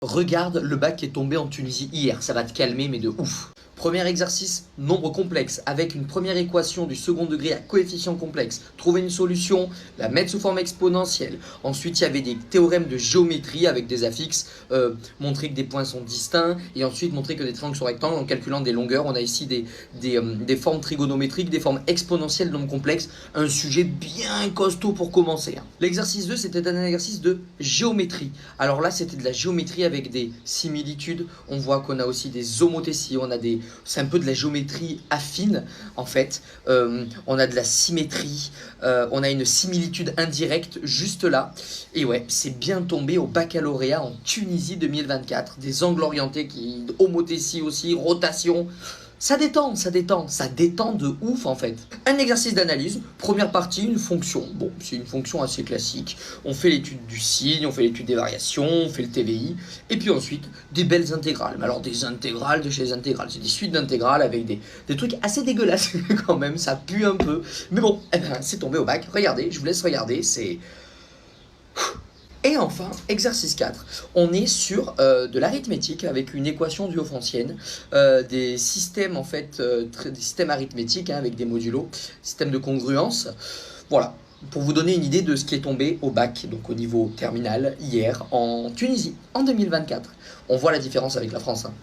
Regarde le bac qui est tombé en Tunisie hier, ça va te calmer mais de ouf. Premier exercice, nombre complexe, avec une première équation du second degré à coefficient complexe. Trouver une solution, la mettre sous forme exponentielle. Ensuite, il y avait des théorèmes de géométrie avec des affixes, montrer que des points sont distincts, et ensuite montrer que des triangles sont rectangles en calculant des longueurs. On a ici des formes trigonométriques, des formes exponentielles, nombres complexes. Un sujet bien costaud pour commencer. L'exercice 2, c'était un exercice de géométrie. Alors là, c'était de la géométrie avec des similitudes. On voit qu'on a aussi des homothéties, c'est un peu de la géométrie affine en fait. On a de la symétrie, on a une similitude indirecte juste là. Et ouais, c'est bien tombé au baccalauréat en Tunisie 2024. Des angles orientés, homothétie aussi, rotation. Ça détend, ça détend de ouf en fait. Un exercice d'analyse, première partie, une fonction. Bon, c'est une fonction assez classique. On fait l'étude du signe, on fait l'étude des variations, on fait le TVI. Et puis ensuite, des belles intégrales. Mais alors des intégrales de chez les intégrales. C'est des suites d'intégrales avec des trucs assez dégueulasses quand même, ça pue un peu. Mais bon, eh ben, c'est tombé au bac. Regardez, je vous laisse regarder, c'est... Et enfin, exercice 4, on est sur de l'arithmétique avec une équation duofrantienne, des systèmes en fait, des systèmes arithmétiques avec des modulos, système de congruence. Voilà, pour vous donner une idée de ce qui est tombé au bac, donc au niveau terminal, hier en Tunisie, en 2024. On voit la différence avec la France, hein.